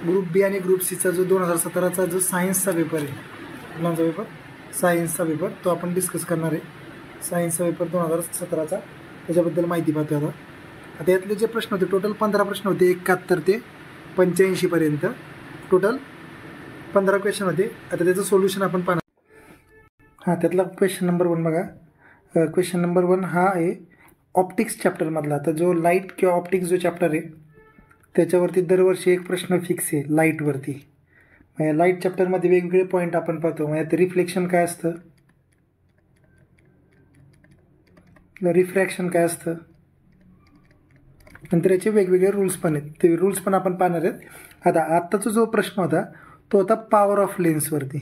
Group बी आणि group सीचा जो 2017चा जो सायन्सचा पेपर आहे, कुठलाचा पेपर? सायन्सचा पेपर, तो आपण डिस्कस करणार आहे। सायन्सचा पेपर 2017चा, त्याच्याबद्दल माहिती पाहतो आता। आता यातले जे प्रश्न होते, टोटल 15 प्रश्न होते, 71 ते 85 पर्यंत टोटल 15 क्वेश्चन होते। आता त्याचं सोल्युशन आपण पाहणार। हां, त्यातला क्वेश्चन नंबर 1 बघा। क्वेश्चन नंबर 1 हा आहे ऑप्टिक्स चॅप्टरमधला। आता जो लाईट किंवा ऑप्टिक्स जो चॅप्टर आहे त्याच्यावरती दरवर्षी एक प्रश्न फिक्स आहे लाईटवरती। म्हणजे लाईट चॅप्टरमध्ये वेगवेगळे पॉईंट आपण पाहतो। म्हणजे आता रिफ्लेक्शन काय असतं, रिफ्रॅक्शन काय असतं, नंतर याचे वेगवेगळे रूल्स पण आहेत, ते रूल्स पण आपण पाहणार आहेत। आता आत्ताचा जो प्रश्न होता तो होता पॉवर ऑफ लेन्सवरती।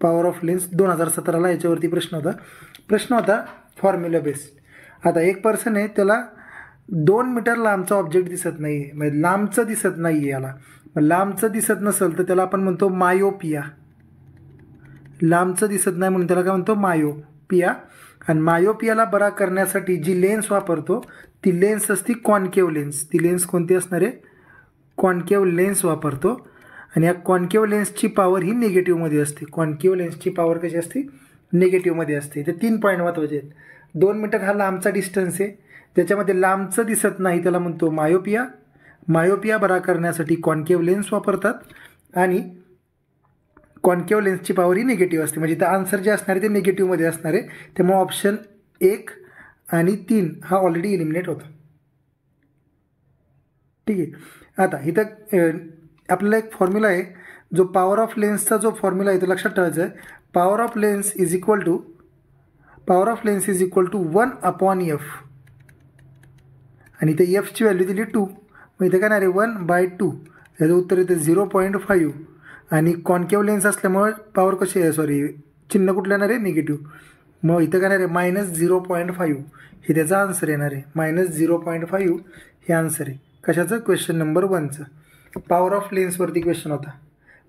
पॉवर ऑफ लेन्स 2017ला याच्यावरती प्रश्न होता फॉर्म्युला बेस्ड। आता एक पर्सन आहे, त्याला 2 मीटर लांबचा ऑब्जेक्ट दिसत नाही आहे, म्हणजे लांबचं दिसत नाही आहे याला। लांबचं दिसत नसेल तर त्याला आपण म्हणतो मायोपिया। लांबचं दिसत नाही म्हणून त्याला काय म्हणतो? मायोपिया। आणि मायोपियाला बरा करण्यासाठी जी लेन्स वापरतो ती लेन्स असते कॉन्केव्ह लेन्स। ती लेन्स कोणती असणार आहे? कॉन्केव्ह लेन्स वापरतो। आणि या कॉन्केव्ह लेन्सची पॉवर ही निगेटिव्हमध्ये असते। कॉन्केव्ह लेन्सची पॉवर कशी असते? निगेटिव्हमध्ये असते। ते 3 पॉईंट महत्त्वाचे आहेत। 2 मीटर हा लांबचा डिस्टन्स आहे, त्याच्यामध्ये लांबचं दिसत नाही, त्याला म्हणतो मायोपिया। मायोपिया बरा करण्यासाठी कॉन्केव्ह लेन्स वापरतात आणि कॉन्केव्ह लेन्सची पॉवर ही निगेटिव्ह असते। म्हणजे इथं आन्सर जे असणार आहे ते निगेटिव्हमध्ये असणार आहे। त्यामुळे ऑप्शन 1 आणि 3 हा ऑलरेडी इलिमिनेट होतो। ठीक आहे। आता इथं आपल्याला एक फॉर्म्युला आहे, जो पॉवर ऑफ लेन्सचा जो फॉर्म्युला आहे तो लक्षात ठेवायचा आहे। Power of lens is equal to 1/f। आणि इथे एफची व्हॅल्यू दिली 2, मग इथे काय नाही 1/2, याचं उत्तर येते 0.5। आणि कॉन्केव्ह लेन्स असल्यामुळे पॉवर कशी आहे, चिन्ह कुठलं येणार आहे? निगेटिव्ह। मग इथं काय नाही -0.5 हे त्याचा आन्सर येणार आहे। -0.5 हे आन्सर आहे कशाचं? क्वेश्चन नंबर 1चं। पॉवर ऑफ लेन्सवरती क्वेश्चन होता।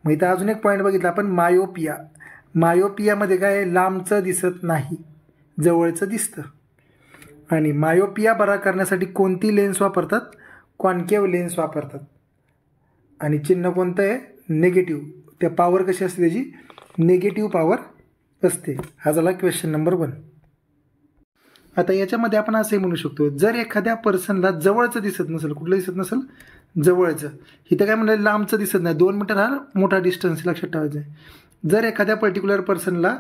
मग इथं अजून एक पॉईंट बघितला आपण, मायोपिया। मायोपियामध्ये काय? लांबचं दिसत नाही, जवळचं दिसतं। आणि मायोपिया बरा करण्यासाठी कोणती लेन्स वापरतात? कॉन्केव्ह लेन्स वापरतात। आणि चिन्ह कोणतं आहे? निगेटिव्ह। त्या पॉवर कशी असते त्याची? निगेटिव्ह पॉवर असते। हा झाला क्वेश्चन नंबर 1। आता याच्यामध्ये आपण असंही म्हणू शकतो, जर एखाद्या पर्सनला जवळचं दिसत नसेल, कुठलं दिसत नसेल? जवळचं। इथं काय म्हणलं? लांबचं दिसत नाही। 2 मीटर हा मोठा डिस्टन्स लक्षात ठेवायचं आहे। जर एखाद्या पर्टिक्युलर पर्सनला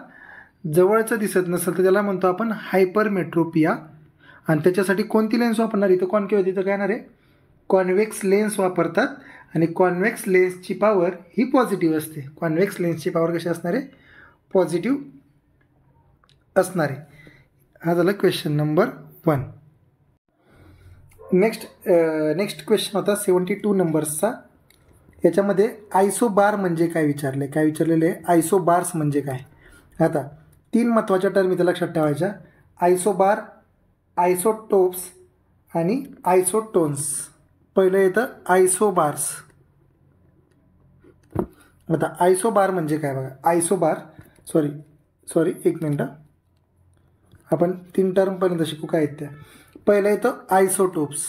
जवळचं दिसत नसेल तर त्याला म्हणतो आपण हायपरमेट्रोपिया। आणि त्याच्यासाठी कोणती लेन्स वापरणार? इथं कॉन्केव्ह, तिथं काय येणार आहे? कॉन्व्हेक्स लेन्स वापरतात। आणि कॉन्व्हेक्स लेन्सची पॉवर ही पॉझिटिव्ह असते। कॉन्व्हेक्स लेन्सची पॉवर कशी असणार आहे? पॉझिटिव्ह असणार आहे। हा झाला क्वेश्चन नंबर 1। नेक्स्ट क्वेश्चन होता 72 नंबर्सचा। याच्यामध्ये आयसोबार म्हणजे काय विचारले? काय विचारलेले आहे? आयसोबार्स म्हणजे काय? आता 3 महत्त्वाच्या टर्म इथं लक्षात ठेवायच्या, आयसोबार, आयसोटोप्स आणि आयसोटोन्स। पहिलं येतं आयसोबार्स। आता आयसोबार म्हणजे काय बघा। आयसोबार, सॉरी एक मिनटं, आपण 3 टर्मपर्यंत शिकू काय आहेत त्या। पहिलं येतं आयसोटोप्स।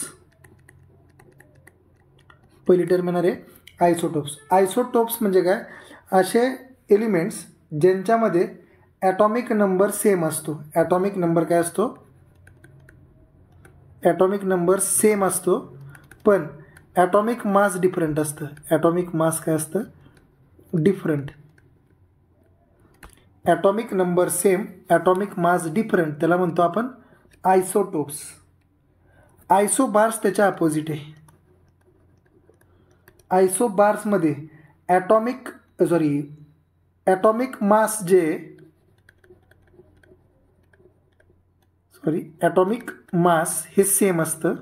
पहिली टर्म येणार आहे आयसोटोप्स। आयसोटोप्स म्हणजे काय? असे एलिमेंट्स ज्यांच्यामध्ये ॲटॉमिक नंबर सेम असतो। ॲटॉमिक नंबर काय असतो? ॲटॉमिक नंबर सेम असतो, पण ॲटॉमिक मास डिफरंट असतं। ॲटॉमिक मास काय असतं? Different. Atomic number same, atomic mass different, त्याला म्हणतो आपण आयसोटोप्स। आयसोबार्स त्याच्या अपोजिट आहे। आयसोबार्समध्ये ॲटॉमिक मास ॲटॉमिक मास हे सेम असतं।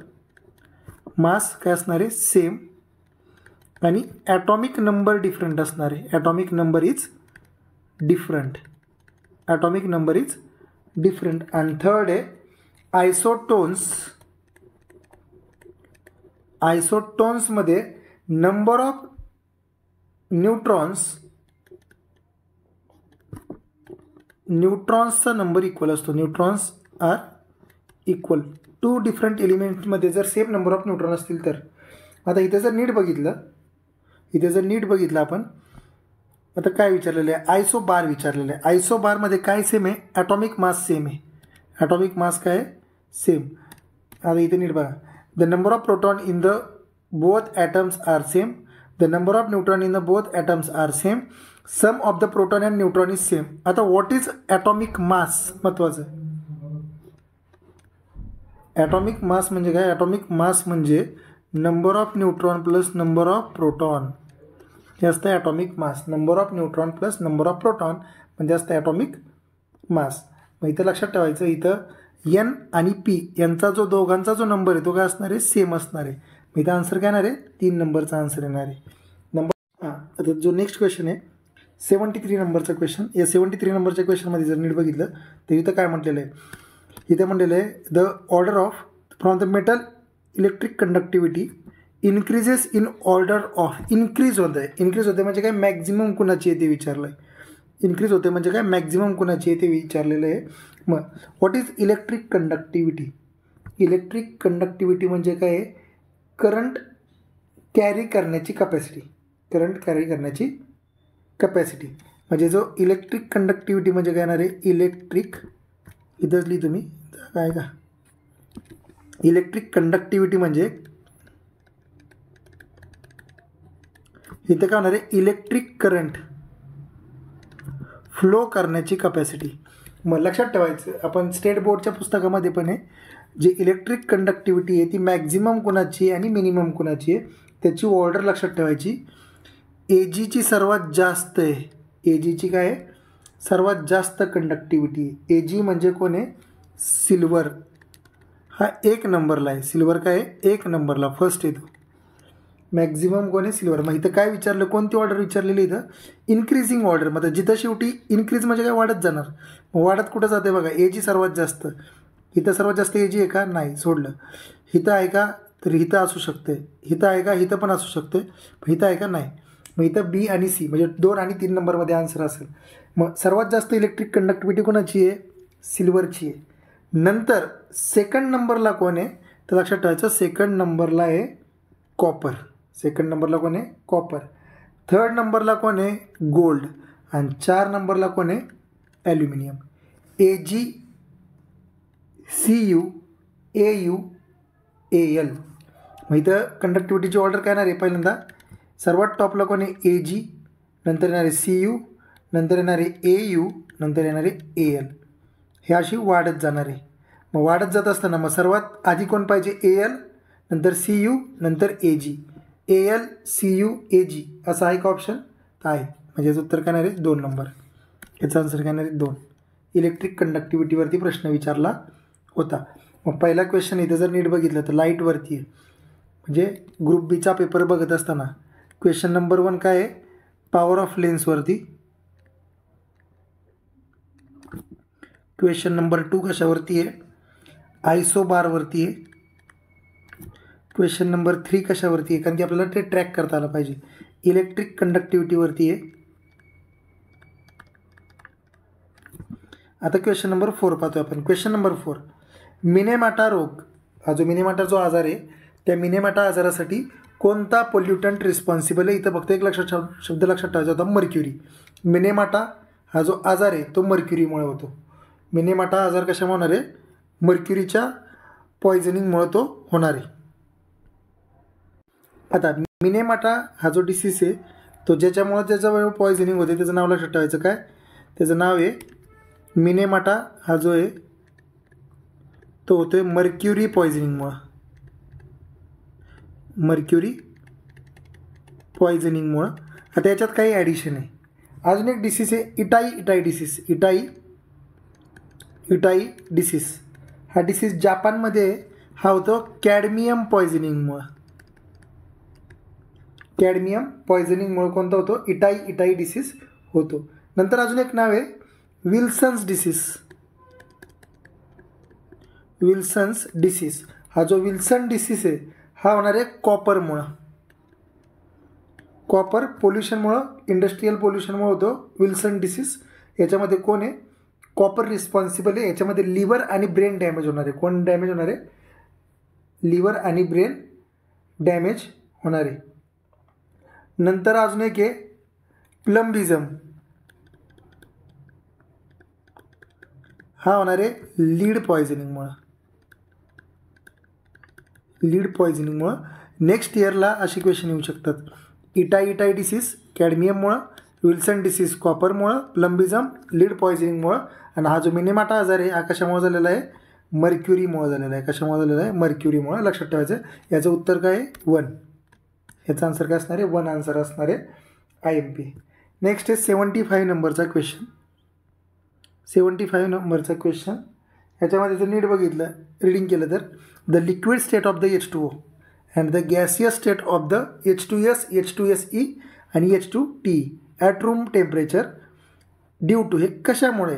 मास काय असणार आहे? सेम। आणि ॲटॉमिक नंबर डिफरंट असणार आहे। Atomic number is different. Atomic number is different. आणि थर्ड आहे आयसोटोन्स। आयसोटोन्समध्ये नंबर ऑफ न्यूट्रॉन्सचा नंबर इक्वल असतो। न्यूट्रॉन्स आर इक्वल 2 डिफरंट एलिमेंटमध्ये जर सेम नंबर ऑफ न्यूट्रॉन असतील तर। आता इथे जर नीट बघितलं आपण, आता काय विचारलेलं आहे, आयसोबार विचारलेलं आहे. आयसोबारमध्ये काय सेम आहे, ॲटॉमिक मास सेम आहे. ॲटॉमिक मास काय आहे, सेम. आता इथे नीट बघा, the number of proton in the both atoms are same, the number of neutron in the both atoms are same, sum of the proton and neutron is same. आता what is atomic mass महत्त्वाचं. Atomic mass म्हणजे काय, atomic mass म्हणजे number of neutron plus number of proton हे असतं atomic mass. Number of neutron plus number of proton म्हणजे असतं atomic मास. मग इथं लक्षात ठेवायचं, इथं एन आणि पी यांचा जो दोघांचा जो नंबर आहे तो काय असणार आहे, सेम असणार आहे. मग इथं आन्सर काय येणार आहे, 3 नंबरचा आन्सर येणार आहे. आता जो नेक्स्ट क्वेश्चन आहे 73 नंबरचा क्वेश्चन. या 73 नंबरच्या क्वेश्चनमध्ये जर नीट बघितलं तर इथं काय म्हटलेलं आहे, इथे म्हटलेलं आहे the order of from the metal electric conductivity increases in order of. Increase होते म्हणजे काय, मॅक्झिमम कुणाची आहे ते विचारलं आहे. इन्क्रीज होते म्हणजे काय, मॅक्झिमम कुणाची आहे ते विचारलेलं आहे. मग what is electric conductivity. Electric conductivity म्हणजे काय आहे, करंट कॅरी करण्याची कपॅसिटी. म्हणजे जो इलेक्ट्रिक कंडक्टिव्हिटी म्हणजे काय येणार आहे, इलेक्ट्रिक, इथंच लिही तुम्ही काय का, इलेक्ट्रिक कंडक्टिव्हिटी म्हणजे इथं काय होणार आहे, इलेक्ट्रिक करंट फ्लो करण्याची कपॅसिटी. मग लक्षात ठेवायचं, आपण स्टेट बोर्डच्या पुस्तकामध्ये पण आहे, जी इलेक्ट्रिक कंडक्टिव्हिटी आहे ती मॅक्झिमम कुणाची आणि मिनिमम कुणाची आहे त्याची ऑर्डर लक्षात ठेवायची. एजीची सर्वात जास्त आहे, एजीची काय आहे, सर्वात जास्त कंडक्टिव्हिटी. एजी म्हणजे कोण आहे, सिल्वर हा 1 नंबरला आहे. सिल्वर काय आहे, 1 नंबरला फर्स्ट येतो. मॅक्झिमम कोण आहे, सिल्वर. मग इथं काय विचारलं, कोणती ऑर्डर विचारलेली, इथं इन्क्रीजिंग ऑर्डर. मग जिथं शेवटी इन्क्रीज म्हणजे काय, वाढत जाणार. मग वाढत कुठं जाते बघा, एजी सर्वात जास्त. इथं सर्वात जास्त एजी आहे का, नाही, सोडलं. इथं आहे का, तर इथं असू शकते. इथं आहे का, इथं पण असू शकते. इथं आहे का, नाही. मग इथं बी आणि सी म्हणजे 2 आणि 3 नंबरमध्ये आन्सर असेल. मग सर्वात जास्त इलेक्ट्रिक कंडक्टिव्हिटी कोणाची आहे, सिल्वरची आहे. नंतर सेकंड नंबरला कोण आहे, तर लक्षात ठेवायचं, सेकंड नंबरला आहे कॉपर. सेकंड नंबरला कोण आहे, कॉपर. थर्ड नंबरला कोण आहे, गोल्ड. आणि 4 नंबरला कोण आहे, aluminium. Ag, CU, AU, AL. मग इथं कंडक्टिव्हिटीची ऑर्डर काय येणार आहे, पहिल्यांदा सर्वात टॉपला कोण आहे, एजी, नंतर येणारे CU, नंतर येणारे AU, नंतर येणारे AL. हे अशी वाढत जाणार आहे. मग वाढत जात असताना मग सर्वात आधी कोण पाहिजे, AL, नंतर CU, नंतर AG. AL, CU, AG असं आहे का ऑप्शन, आहे. म्हणजे याचं उत्तर काय येणार आहे, 2 नंबर. याचा आन्सर काय येणार आहे, 2. इलेक्ट्रिक कंडक्टिव्हिटीवरती प्रश्न विचारला होता. मग पहिला क्वेश्चन इथं जर नीट बघितलं तर लाईटवरती आहे. म्हणजे ग्रुप बीचा पेपर बघत असताना क्वेश्चन नंबर 1 काय आहे, पॉवर ऑफ लेन्सवरती. क्वेश्चन नंबर 2 कशावरती आहे, आयसोबारवरती आहे. क्वेश्चन नंबर 3 कशावरती आहे, कारण की आपल्याला ते ट्रॅक करता आलं पाहिजे, इलेक्ट्रिक कंडक्टिव्हिटीवरती आहे. आता क्वेश्चन नंबर 4 पाहतोय आपण. क्वेश्चन नंबर 4, मिनेमाटा रोग. हा जो मिनेमाटा जो आजार आहे त्या मिनेमाटा आजारासाठी कोणता पोल्युटंट रिस्पॉन्सिबल आहे. इथं फक्त एक शब्द लक्षात ठेवायचा होता, मर्क्युरी. मिनेमाटा हा जो आजार आहे तो मर्क्युरीमुळे होतो. मिनेमाटा आजार कशामुळे होणार आहे, मर्क्युरीच्या पॉयझनिंगमुळे तो होणार आहे. आता मिनेमाटा हा जो डिसीज आहे तो ज्याच्यामुळे त्याचं पॉयझनिंग होते त्याचं नाव लक्षात ठेवायचं. काय त्याचं नाव आहे, मिनेमाटा हा जो आहे तो होतो आहे मर्क्युरी पॉयझनिंगमुळं. मर्क्युरी पॉयझनिंगमुळं. आता याच्यात काही ॲडिशन आहे. अजून एक डिसीज आहे, इटाई डिसीज. इटाई डिसीज हा डिसीज जापानमध्ये हा होतो कॅडमियम पॉयझनिंगमुळं. कॅडमियम पॉयझनिंगमुळे कोणता होतो, इटाई डिसीज होतो. नंतर अजून एक नाव आहे विल्सन्स डिसीज. हा जो विल्सन डिसीज आहे हा होणार आहे कॉपरमुळं. कॉपर पोल्युशनमुळं, इंडस्ट्रियल पोल्युशनमुळे होतो विल्सन डिसीज. याच्यामध्ये कोण आहे, कॉपर रिस्पॉन्सिबल आहे. याच्यामध्ये लिव्हर आणि ब्रेन डॅमेज होणार आहे. कोण डॅमेज होणार आहे, लिव्हर आणि ब्रेन डॅमेज होणार आहे. नंतर अजून एक आहे प्लम्बिझम, हा होणार आहे लीड पॉयझनिंगमुळं. नेक्स्ट इयरला असे क्वेश्चन येऊ शकतात. इटाई डिसीज कॅडमियममुळं, विल्सन डिसीज कॉपरमुळं, प्लम्बिझम लीड पॉयझनिंगमुळं, आणि हा जो मिनेमाटा आजार आहे हा कशामुळे झालेला आहे, मर्क्युरीमुळे झालेला आहे. कशामुळे झालेला आहे, मर्क्युरीमुळे. लक्षात ठेवायचं. याचं उत्तर काय आहे, 1. याचा आन्सर काय असणार आहे, 1 आन्सर असणार आहे IMP. नेक्स्ट आहे 75 नंबरचा क्वेश्चन. 75 नंबरचा क्वेश्चन ह्याच्यामध्ये जर नीट बघितलं, रीडिंग केलं तर, the liquid state of the H2O and the gaseous state of the H2S, H2SE आणि H2TE at room temperature due to, हे कशामुळे.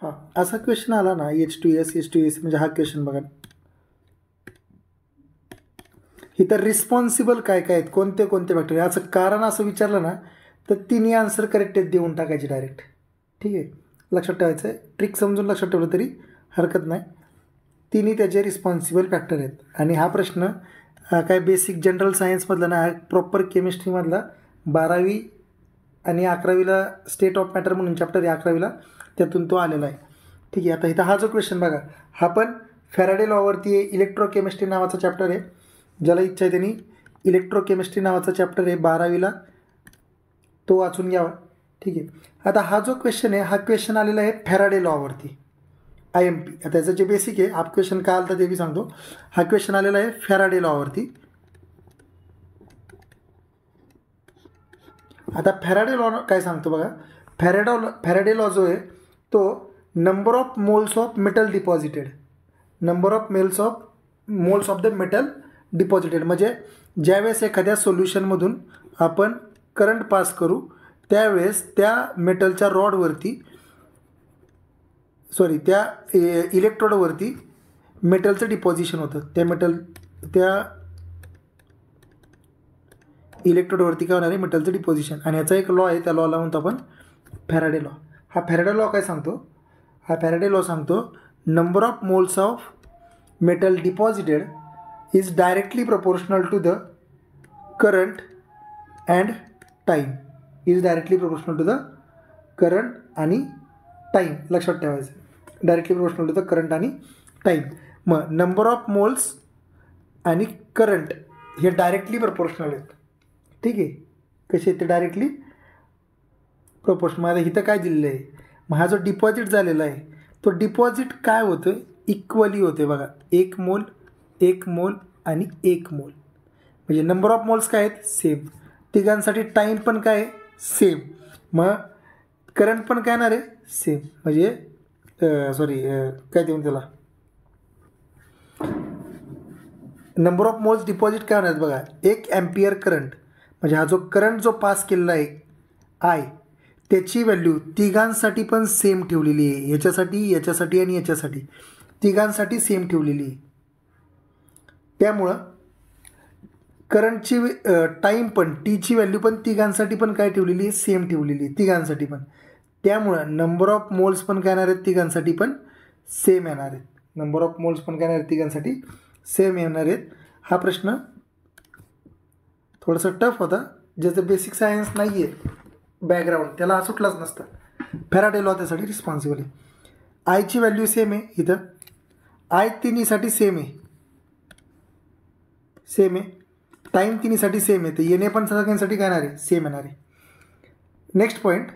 हां, असा क्वेश्चन आला ना, H2S, H2S म्हणजे हा क्वेश्चन बघा. इथं रिस्पॉन्सिबल काय काय आहेत, कोणते कोणते बॅक्टेरिया, याचं कारण असं विचारलं ना तर तिन्ही आन्सर करेक्ट आहेत देऊन टाकायचे डायरेक्ट. ठीक आहे, लक्षात ठेवायचं आहे. ट्रिक समजून लक्षात ठेवलं तरी हरकत नाही. तिन्ही त्याचे रिस्पॉन्सिबल फॅक्टर आहेत. आणि हा प्रश्न काय बेसिक जनरल सायन्समधला ना, प्रॉपर केमिस्ट्रीमधला 12वी आणि 11वीला स्टेट ऑफ मॅटर म्हणून चॅप्टर आहे 11वीला, त्यातून तो आलेला आहे. ठीक आहे. आता इथं हा जो क्वेश्चन बघा, हा पण फॅराडे लॉवरती आहे. इलेक्ट्रोकेमिस्ट्री नावाचा चॅप्टर आहे. ज्याला इच्छा आहे त्यांनी इलेक्ट्रोकेमिस्ट्री नावाचा चॅप्टर आहे 12वीला, तो वाचून घ्यावा. ठीक आहे. आता हा जो क्वेश्चन आहे, हा क्वेश्चन आलेला आहे फॅराडे लॉवरती IMP. आता त्याचं जे बेसिक आहे, हा क्वेश्चन काय आला तर ते बी सांगतो. हा क्वेश्चन आलेला आहे फॅराडे लॉवरती. आता फॅराडे लॉ काय सांगतो बघा. फॅराडे लॉ जो आहे तो number of moles of metal deposited, moles of the metal deposited, म्हणजे ज्यावेळेस एखाद्या सोल्युशनमधून आपण करंट पास करू त्यावेळेस त्या मेटलच्या रॉडवरती, त्या इलेक्ट्रोडवरती मेटलचं डिपॉझिशन होतं. त्या इलेक्ट्रोडवरती काय होणार आहे, मेटलचं डिपॉझिशन. आणि याचा एक लॉ आहे, त्या लॉला म्हणतो आपण फॅराडे लॉ. हा फॅराडे लॉ काय सांगतो, हा फॅराडे लॉ सांगतो number of moles of metal deposited is directly proportional to the current and time. आणि टाईम. लक्षात ठेवायचं, directly proportional to the current आणि टाईम. मग नंबर ऑफ मोल्स आणि करंट हे डायरेक्टली प्रोपोर्शनल आहेत. ठीक आहे, कसे आहेत ते डायरेक्टली प्रोपोर्शनल. माझं इथं काय दिलेलं आहे, मग हा जो डिपॉझिट झालेला आहे तो डिपॉझिट काय होतं, इक्वली होते बघा. 1 मोल 1 मोल आणि 1 मोल, म्हणजे नंबर ऑफ मोल्स काय आहेत, सेम. तिघांसाठी टाईम पण काय आहे, सेम. मग करंट पण काय येणार आहे, सेम. म्हणजे काय देऊन त्याला नंबर ऑफ मोल्स डिपॉझिट काय होणार बघा. 1 ॲम्पियर करंट, म्हणजे हा जो करंट जो पास केलेला आहे I, त्याची व्हॅल्यू तिघांसाठी पण सेम ठेवलेली आहे. याच्यासाठी आणि याच्यासाठी तिघांसाठी सेम ठेवलेली आहे. त्यामुळं करंटची टाईम पण, टीची व्हॅल्यू पण तिघांसाठी पण काय ठेवलेली आहे, सेम ठेवलेली आहे तिघांसाठी पण. त्यामुळं नंबर ऑफ मोल्स पण काय येणार आहेत, तिघांसाठी पण सेम येणार आहेत. तिघांसाठी सेम येणार आहेत. हा प्रश्न थोडासा टफ होता. ज्याचं बेसिक सायन्स नाही आहे बॅकग्राऊंड, त्याला हा सुटलाच नसता. फॅराडे लॉ त्यासाठी रिस्पॉन्सिबल आहे. आयची व्हॅल्यू सेम आहे इथं. आय तिन्हीसाठी सेम आहे. टाईम तिन्हीसाठी सेम आहे. तर येणे पण सगळ्यांसाठी काय येणार आहे, सेम येणार आहे. नेक्स्ट पॉईंट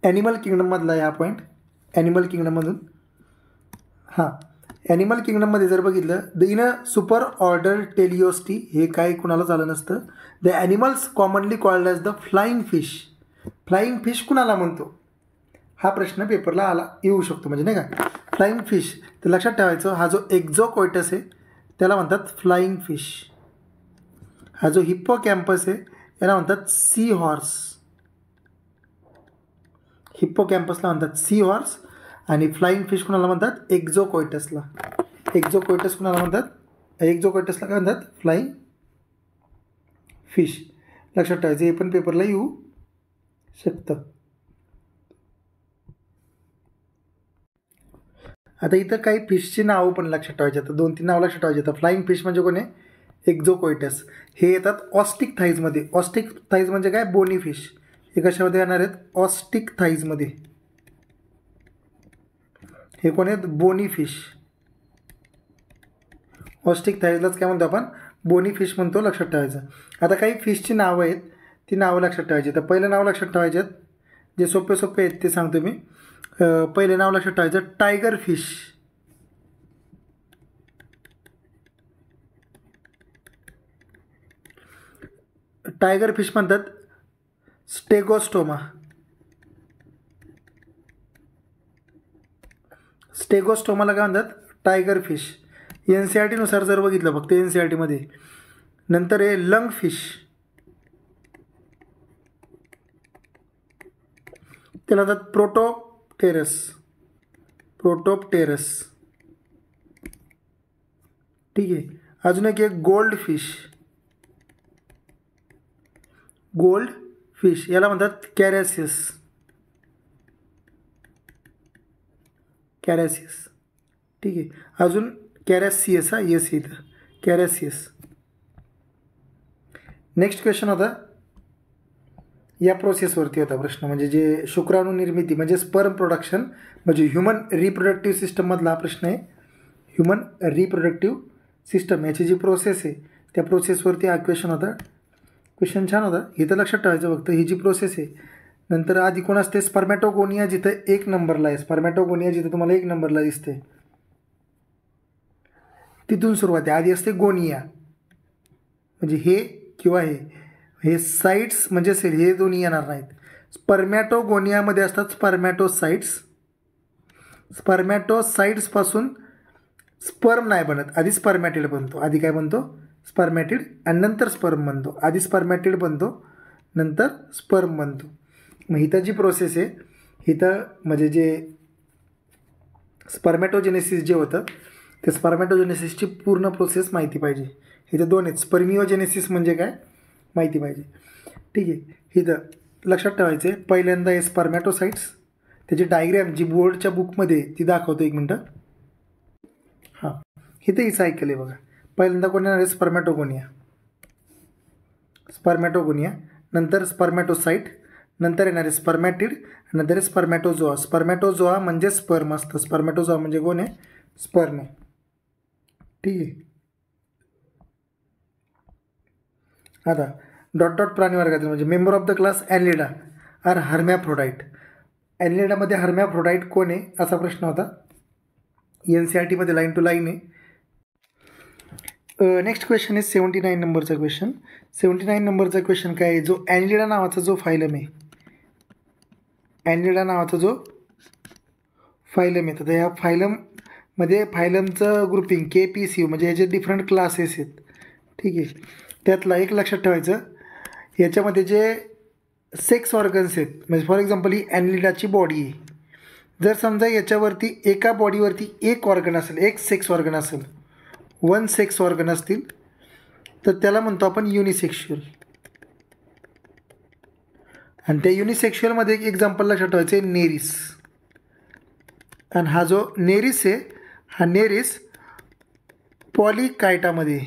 ॲनिमल किंगडममधला आहे हा पॉईंट. ॲनिमल किंगडममधून ॲनिमल किंगडममध्ये जर बघितलं, the in a super order teleostei, हे काय कुणालाच आलं नसतं. The animals commonly called as the flying fish. Flying fish कुणाला म्हणतो, हा प्रश्न पेपरला येऊ शकतो. म्हणजे नाही का, फ्लाइंग फिश. तर लक्षात ठेवायचं, हा जो एक्झोकॉयटस आहे त्याला म्हणतात फ्लाइंग फिश. हा जो हिप्पोकॅम्पस आहे याला म्हणतात सी हॉर्स. हिप्पोकॅम्पसला म्हणतात सी हॉर्स. आणि फ्लाइंग फिश कुणाला म्हणतात, एक्झोकॉयटसला. कुणाला म्हणतात, एक्झोकॉयटसला काय म्हणतात, फ्लाइंग फिश. लक्षात ठेवायचं, हे पण पेपरला येऊ शकतं. आता इथं काही फिशची नावं पण लक्षात ठेवायची. आता 2-3 नावं लक्षात ठेवायची. आता फ्लाइंग फिश म्हणजे कोण आहे? एक्झोकोइटस. हे येतात ऑस्टिक थाईजमध्ये. ऑस्टिक थाईज म्हणजे काय? Bony fish. हे कशामध्ये येणार आहेत? ऑस्टिक थाईजमध्ये. हे कोण आहेत? Bony fish. ऑस्टिक थाईजलाच काय म्हणतो आपण? बोनी फिश म्हणतो. लक्षात ठेवायचं. आता काही फिशची नावं आहेत, ती नावं लक्षात ठेवायची. तर पहिलं नाव लक्षात ठेवायचे आहेत, जे सोपे सोपे आहेत ते सांगतो मी. पहिले नाव लक्षात ठेवायचं टायगर फिश. टायगर फिश म्हणतात स्टेगोस्टोमा. स्टेगोस्टोमाला काय म्हणतात? Tiger fish. NCERTनुसार जर बघितलं फक्त NCERTमध्ये. नंतर आहे लंग फिश. त्याला म्हणतात प्रोटोप्टेरस. प्रोटोप्टेरस. ठीक आहे. अजून एक आहे गोल्ड फिश. गोल्ड फिश याला म्हणतात कॅरॅसियस. कॅरॅसियस. ठीक आहे. अजून कॅरॅसियस. हा येस इथं कॅरॅसियस. नेक्स्ट क्वेश्चन होता या प्रोसेसवरती होता प्रश्न, म्हणजे जे शुक्राणू निर्मिती म्हणजे स्पर्म प्रोडक्शन म्हणजे ह्युमन रिप्रोडक्टिव्ह सिस्टममधला हा प्रश्न आहे. ह्युमन रिप्रोडक्टिव्ह सिस्टम याची जी प्रोसेस आहे त्या प्रोसेसवरती हा क्वेश्चन होता. क्वेश्चन छान होता. इथं लक्षात ठेवायचं फक्त ही जी प्रोसेस आहे. नंतर आधी कोण असते? स्पर्मॅटोगोनिया, जिथं 1 नंबरला आहे. स्पर्मॅटोगोनिया जिथं तुम्हाला 1 नंबरला दिसते तिथून सुरुवात आहे. आधी असते गोनिया, म्हणजे हे किंवा हे साईट्स म्हणजे सेल हे दोन्ही येणार नाहीत. स्पर्मॅटोगोनियामध्ये असतात स्पर्मॅटोसाइट्स. स्पर्मॅटोसाइट्सपासून स्पर्म नाही बनत, आधी स्पर्मॅटिड बनतो. आधी काय बनतो? स्पर्मॅटिड आणि नंतर स्पर्म बनतो. आधी स्पर्मॅटिड बनतो नंतर स्पर्म बनतो. मग इथं जी प्रोसेस आहे इथं म्हणजे जे स्पर्मॅटोजेनेसिस जे होतं ते स्पर्मॅटोजेनेसिसची पूर्ण प्रोसेस माहिती पाहिजे. इथं 2 आहेत. स्पर्मिओजेनेसिस म्हणजे काय माहिती पाहिजे. ठीक आहे. इथं लक्षात ठेवायचं आहे पहिल्यांदा आहे स्पर्मॅटोसाइट्स. त्याची डायग्रॅम जी बोर्डच्या बुकमध्ये ती दाखवतो. 1 मिनटं. हां, इथं ही सायकल आहे बघा. पहिल्यांदा कोण येणार आहे? स्पर्मॅटोगोनिया. स्पर्मॅटोगोनिया नंतर स्पर्मॅटोसाइट, नंतर येणार आहे स्पर्मॅटिड, नंतर आहे स्पर्मॅटोझोआ. स्पर्मॅटोझोआ म्हणजे स्पर्म असतं. स्पर्मॅटोझोआ म्हणजे कोण आहे? स्पर्म आहे. ठीक आहे. आता डॉट डॉट प्राणी वर्गातील म्हणजे member of the class Annelida are hermaphrodite. ॲनलिडामध्ये हर्मॅफ्रोडाईट कोण आहे असा प्रश्न होता. NCERTमध्ये लाईन टू लाईन आहे. नेक्स्ट क्वेश्चन आहे 79 नंबरचा क्वेश्चन. 79 नंबरचा क्वेश्चन काय आहे? जो ॲनलिडा नावाचा जो फायलम आहे, ॲनलिडा नावाचा जो फायलम आहे, तर ह्या फायलममध्ये फायलमचं ग्रुपिंग KPCU म्हणजे ह्याचे डिफरंट क्लासेस आहेत. ठीक आहे. त्यातला एक लक्षात ठेवायचं, याच्यामध्ये जे सेक्स ऑर्गन्स आहेत म्हणजे फॉर एक्झाम्पल ही ॲनलिडाची बॉडी आहे. जर समजा याच्यावरती एका बॉडीवरती एक ऑर्गन असेल, एक सेक्स ऑर्गन असेल, 1 सेक्स ऑर्गन असतील तर त्याला म्हणतो आपण युनिसेक्शुअल. आणि त्या युनिसेक्शुअलमध्ये एक एक्झाम्पल लक्षात ठेवायचं आहे नेरिस. आणि हा जो नेरिस आहे हा नेरिस पॉलिकायटामध्ये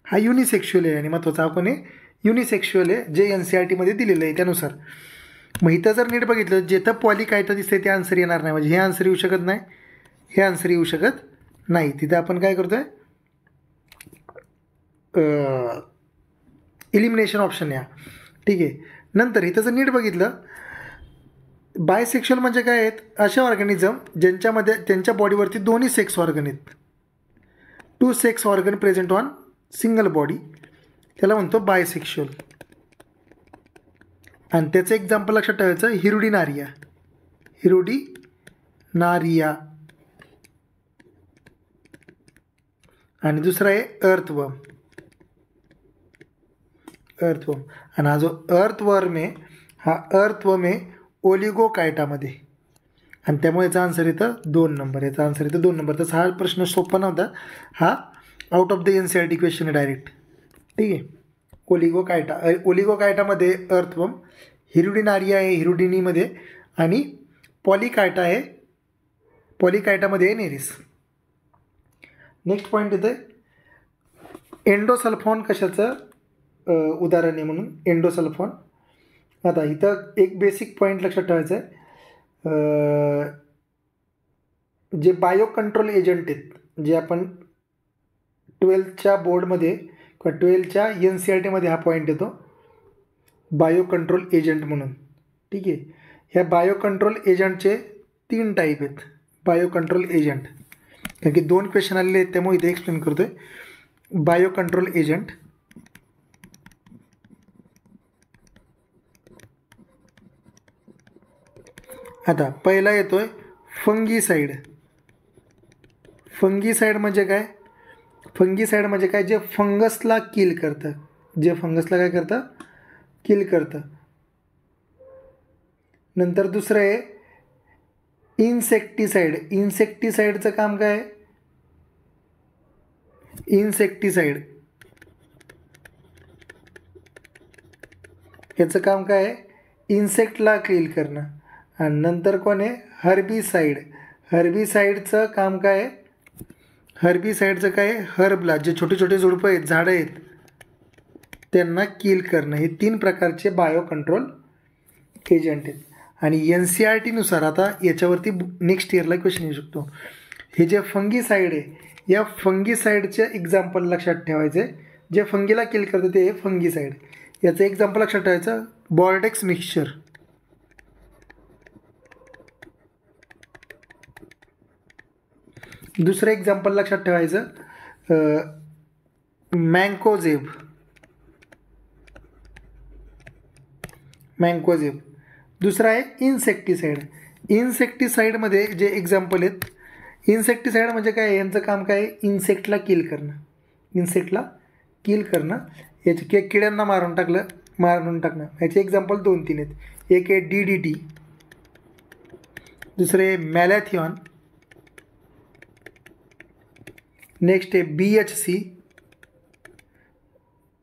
हा युनिसेक्शुअल आहे. आणि महत्त्वाचा आपण आहे युनिसेक्शुअल आहे जे NCERTमध्ये दिलेलं आहे त्यानुसार. मग इथं जर नीट बघितलं जिथं पॉलिकायटा दिसते ते आन्सर येणार नाही, म्हणजे हे आन्सर येऊ शकत नाही, हे आन्सर येऊ शकत नाही. तिथं आपण काय करतो आहे इलिमिनेशन ऑप्शन या. ठीक आहे. नंतर इथं जर नीट बघितलं बायसेक्शुअल म्हणजे काय आहेत? अशा ऑर्गॅनिझम ज्यांच्यामध्ये त्यांच्या बॉडीवरती दोन्ही सेक्स ऑर्गन आहेत. 2 sex organ present on single body, त्याला म्हणतो बायसेक्शुअल. आणि त्याचं एक्झाम्पल लक्षात ठेवायचं हिरुडिनारिया. हिरुडिनारिया. आणि दुसरा आहे अर्थवर्म. अर्थवर्म. आणि हा जो अर्थवर्म आहे हा अर्थवर्म आहे ओलिगोकायटामध्ये. आणि त्यामुळे याचा आन्सर येतं 2 नंबर. याचा आन्सर येतं 2 नंबर. तसा हा प्रश्न सोपा नव्हता, हा out of the NCERT question आहे डायरेक्ट. ठीक आहे. ओलिगोकायटामध्ये अर्थवर्म, हिरुडिनारिया आहे हिरुडिनीमध्ये, आणि पॉलिकायटा आहे, पॉलिकायटामध्ये आहे नेरिस. नेक्स्ट पॉईंट येतं एंडोसल्फॉन कशाचं उदाहरण आहे म्हणून एंडोसल्फॉन. आता इथं एक बेसिक पॉईंट लक्षात ठेवायचं आहे, जे बायो कंट्रोल एजंट आहेत जे आपण 12th बोर्डमध्ये किंवा 12th NCERTमध्ये हा पॉईंट येतो बायो कंट्रोल एजंट म्हणून. ठीक आहे, ह्या बायो कंट्रोल एजंटचे 3 टाईप आहेत बायो कंट्रोल एजंट, कारण की 2 क्वेश्चन आलेले आहेत त्यामुळे इथे एक्सप्लेन करतो आहे. बायो कंट्रोल एजंट, आता पहिला येतोय फंगीसाईड. फंगीसाईड म्हणजे काय? फंगीसाईड म्हणजे काय? जे फंगसला किल करतं, जे फंगसला काय करतं? किल करतं. नंतर दुसरं आहे इन्सेक्टिसाईड. इन्सेक्टिसाईडचं काम काय आहे? इन्सेक्टिसाईड याचं काम काय आहे? इन्सेक्टला किल करणं. आणि नंतर कोण आहे? हर्बिसाईड. हर्बिसाईडचं काम काय आहे? हर्बिसाईडचं काय आहे? हर्बला, जे छोटे छोटे झुडपं आहेत, झाडं आहेत, त्यांना किल करणं. हे 3 प्रकारचे बायो कंट्रोल एजंट आहेत. आणि NCERTनुसार आता याच्यावरती नेक्स्ट इयरला क्वेश्चन येऊ शकतो. हे जे फंगीसाईड आहे या फंगीसाईडचे एक्झाम्पल लक्षात ठेवायचे. जे फंगीला किल करतं ते फंगीसाईड. याचं एक्झाम्पल लक्षात ठेवायचं बॉर्डेक्स मिक्सचर. दुसरं एक्झाम्पल लक्षात ठेवायचं मँकोझेब. मँकोझेब. दुसरा आहे इन्सेक्टिसाईड. इन्सेक्टिसाईडमध्ये जे एक्झाम्पल आहेत, इन्सेक्टिसाईड म्हणजे काय? यांचं काम काय आहे? इन्सेक्टला किल करणं. इन्सेक्टला किल करणं, याचे किड्यांना मारून टाकणं. याचे एक्झाम्पल 2-3 आहेत. एक आहे DDT, दुसरे मॅलॅथिऑन, नेक्स्ट आहे BHC,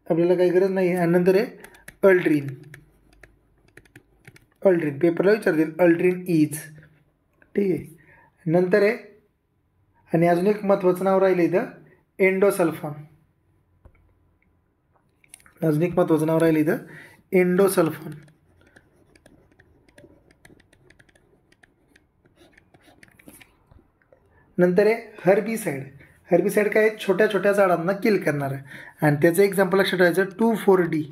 आपल्याला काही गरज नाही आहे. आणि नंतर आहे अल्ड्रीन. अल्ड्रीन पेपरला विचारतील, अल्ड्रीन इज. ठीक आहे. नंतर आहे आणि अजून एक महत्त्वाचं नाव राहिलं इथं एंडोसल्फॉन. अजून एक महत्त्वाचं नाव राहिलं इथं एंडोसल्फॉन. नंतर आहे हर्बिसाईड. हर्बिसाईड काय? छोट्या छोट्या झाडांना किल करणार आहे. आणि त्याचं एक्झाम्पल लक्षात ठेवायचं 2,4-D.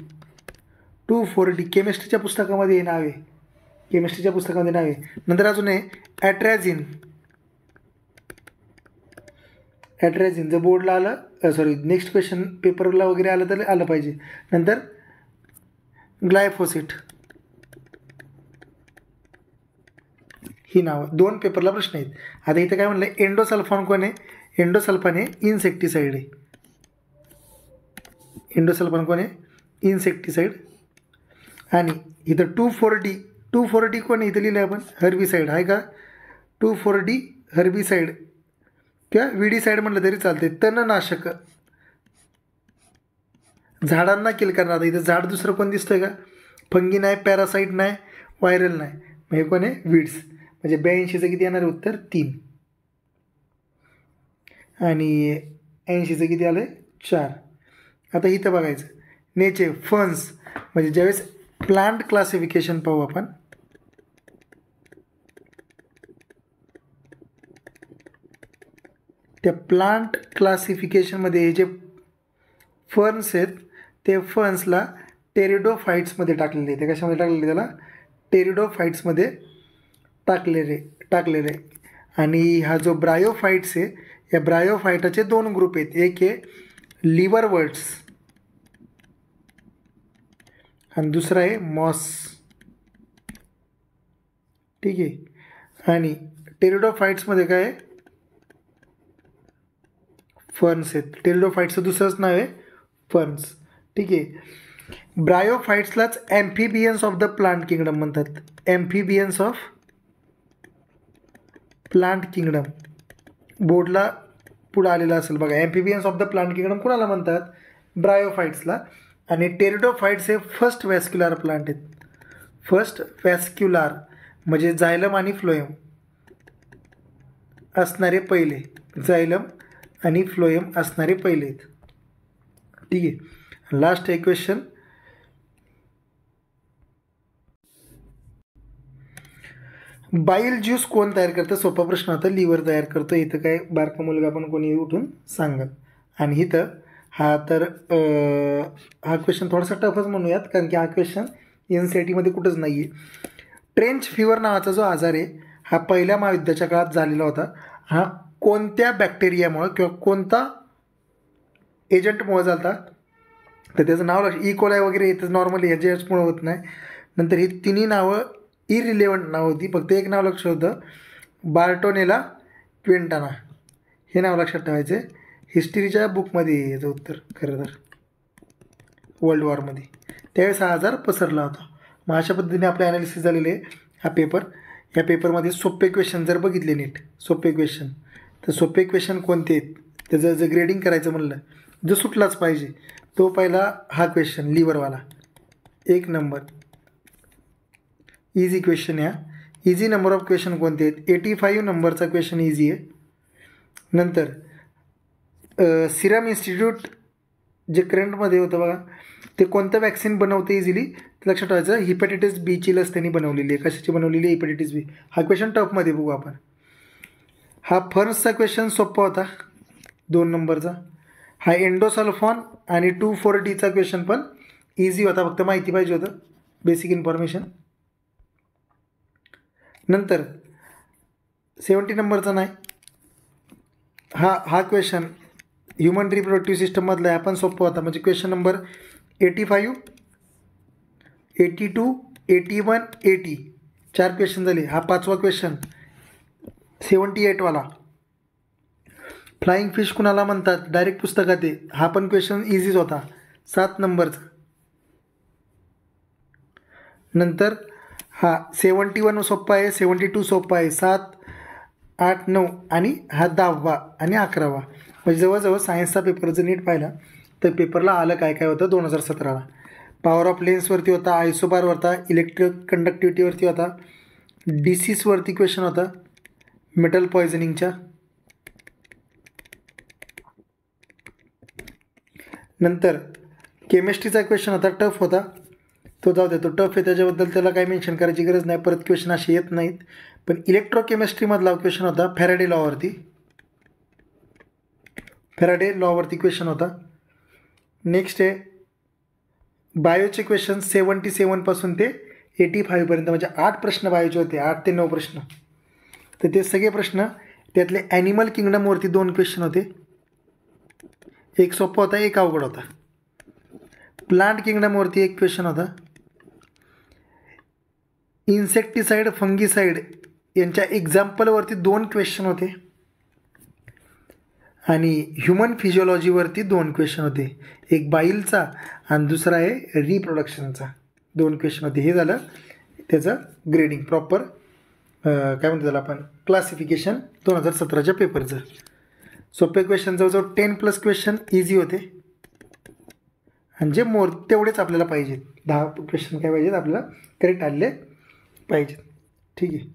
2,4-D केमिस्ट्रीच्या पुस्तकामध्ये नाव आहे, केमिस्ट्रीच्या पुस्तकामध्ये नाव आहे. नंतर अजून आहे ॲट्रॅझिन. ॲट्रॅझिन जर बोर्डला आलं, सॉरी नेक्स्ट क्वेश्चन पेपरला वगैरे आलं तर आलं पाहिजे. नंतर ग्लायफोसेट. ही नावं 2 पेपरला प्रश्न आहेत. आता इथं काय म्हणलं? एंडोसल्फॉन कोण आहे? एंडोसल्फान हे इन्सेक्टिसाईड आहे. एंडोसल्फान कोण आहे? इन्सेक्टिसाईड. आणि इथं 2,4-D. 2,4-D कोण आहे? इथं लिहिलं आपण हर्बिसाईड आहे का? 2,4-D हर्बिसाईड किंवा विडीसाईड म्हटलं तरी चालते. तणनाशक, झाडांना किल करणार. इथं झाड दुसरं कोण दिसतंय का? फंगी नाही, पॅरासाईट नाही, व्हायरल नाही. मग हे कोण आहे? वीड्स. म्हणजे 82चं किती येणार? उत्तर 3. आणि 80चं किती आलं? 4. आता इथं बघायचं नेचे फन्स, म्हणजे ज्यावेळेस प्लांट क्लासिफिकेशन पाहू आपण. त्या प्लांट क्लासिफिकेशनमध्ये हे जे फर्न्स आहेत ते फर्न्सला टेरिडोफाईट्समध्ये टाकलेले आहेत. ते कशामध्ये टाकलेले? त्याला टेरिडोफाईट्समध्ये टाकलेले. आणि हा जो ब्रायोफाईट्स आहे, या ब्रायोफायटाचे 2 ग्रुप आहेत. एक आहे लिव्हरवर्ट्स आणि दुसरा आहे मॉस. ठीक आहे. आणि टेरिडोफाईट्समध्ये काय आहे? फर्न्स आहेत. टेरिडोफाईट्सचं दुसरंच नाव आहे फर्न्स. ठीक आहे. ब्रायोफाईट्सलाच amphibians of the plant kingdom म्हणतात. ॲम्फिबियन्स ऑफ प्लांट किंगडम बोर्डला पुढं आलेला असेल बघा. Amphibians of the plant kingdom कुणाला म्हणतात? ब्रायोफाईट्सला. आणि टेरिडोफाईट्स हे फर्स्ट व्हॅस्क्युलर प्लांट आहेत. फर्स्ट व्हॅस्क्युलर म्हणजे जायलम आणि फ्लोएम असणारे पहिले, जायलम आणि फ्लोएम असणारे पहिले आहेत. ठीक आहे. लास्ट एक क्वेश्चन, बाईल ज्यूस कोण तयार करतं? सोपा प्रश्न होता. लिव्हर तयार करतो. इथं काय बारका मुलगा पण कोणी उठून सांगत. आणि इथं हा तर हा क्वेश्चन थोडासा टफच म्हणूयात, कारण की हा क्वेश्चन NCERTमध्ये कुठंच नाही आहे. ट्रेंच फिवर नावाचा जो आजार आहे हा पहिल्या महायुद्धाच्या काळात झालेला होता. हा कोणत्या बॅक्टेरियामुळं किंवा कोणता एजंटमुळं झाला तर त्याचं नाव इकोलाय वगैरे येतं नॉर्मली, ह्याच्यामुळं होत नाही. नंतर ही तिन्ही नावं इरिलेवंट नाव होती. फक्त एक नाव लक्षात होतं, बार्टोनेला क्विंटाना, हे नाव लक्षात ठेवायचं. हिस्ट्रीच्या बुकमध्ये याचं उत्तर खरं तर वर्ल्ड वॉरमध्ये त्यावेळेस हा आजार पसरला होता. मग अशा पद्धतीने आपले ॲनालिसिस झालेले आहे हा पेपर. या पेपरमध्ये सोपे क्वेश्चन जर बघितले नीट, सोपे क्वेश्चन, तर सोपे क्वेश्चन कोणते आहेत त्याचं जर ग्रेडिंग करायचं म्हणलं, जो सुटलाच पाहिजे तो पहिला हा क्वेश्चन लिव्हरवाला 1 नंबर. इझी क्वेश्चन या. इझी नंबर ऑफ क्वेश्चन कोणते आहेत? 85 नंबरचा क्वेश्चन इझी आहे. नंतर सिरम इन्स्टिट्यूट जे करंटमध्ये होतं बघा, ते कोणतं वॅक्सिन बनवते इझिली लक्षात ठेवायचं. हिपॅटायटिस बीची लस त्यांनी बनवलेली आहे. कशाची बनवलेली आहे? हिपॅटायटिस बी. हा क्वेश्चन टफमध्ये बघू आपण. हा फर्स्टचा क्वेश्चन सोपा होता 2 नंबरचा. हा एंडोसल्फॉन आणि 2,4-Dचा क्वेश्चन पण इझी होता, फक्त माहिती पाहिजे होतं, बेसिक इन्फॉर्मेशन. नंतर 70 नंबरचा नाही, हा क्वेश्चन ह्युमन रिप्रोडक्टिव्ह सिस्टममधला आहे, आपण सोपा होता. म्हणजे क्वेश्चन नंबर 85, 82, 81, 80 4 क्वेश्चन झाले. हा 5वा क्वेश्चन 78वाला, फ्लाइंग फिश कुणाला म्हणतात? डायरेक्ट पुस्तकात आहे. हा पण क्वेश्चन इझीच होता 7 नंबरचा. नंतर हा 71 सोप्पा आहे, 72 सोप्पा आहे, 7, 8, 9 आणि हा 10वा आणि 11वा. म्हणजे जवळजवळ सायन्सचा पेपर जर नीट पाहिला तर पेपरला आलं काय काय होतं 2017ला. पॉवर ऑफ लेन्सवरती होता, आयसोबार होता, इलेक्ट्रिक कंडक्टिव्हिटीवरती होता, डिसीजवरती क्वेश्चन होता, मेटल पॉयझनिंगच्या. नंतर केमिस्ट्रीचा क्वेश्चन होता, टफ होता, तो जाऊ द्या, तो टफ आहे त्याच्याबद्दल त्याला काही मेन्शन करायची गरज नाही, परत क्वेश्चन असे येत नाहीत. पण इलेक्ट्रोकेमिस्ट्रीमधला क्वेश्चन होता फॅराडे लॉवरती, फॅराडे लॉवरती क्वेश्चन होता. नेक्स्ट आहे बायोचे क्वेश्चन 77पासून ते 85पर्यंत, म्हणजे 8 प्रश्न बायोचे होते, 8 ते 9 प्रश्न. तर ते सगळे प्रश्न त्यातले ॲनिमल किंगडमवरती 2 क्वेश्चन होते, एक सोपा होता, एक अवघड होता. प्लांट किंगडमवरती 1 क्वेश्चन होता. इन्सेक्टिसाईड, फंगिसाईड यांच्या एक्झाम्पलवरती 2 क्वेश्चन होते. आणि ह्युमन फिजिओलॉजीवरती 2 क्वेश्चन होते, एक बाईलचा आणि दुसरा आहे रिप्रोडक्शनचा. 2 क्वेश्चन होते. हे झालं त्याचं ग्रेडिंग प्रॉपर, काय म्हणतो त्याला आपण, क्लासिफिकेशन 2017च्या पेपरचं. सोपे क्वेश्चन जवळजवळ 10+ क्वेश्चन इझी होते, आणि जे तेवढेच आपल्याला पाहिजेत, 10 क्वेश्चन काय पाहिजेत आपल्याला करेक्ट आलेले पाहिजेत. ठीक आहे.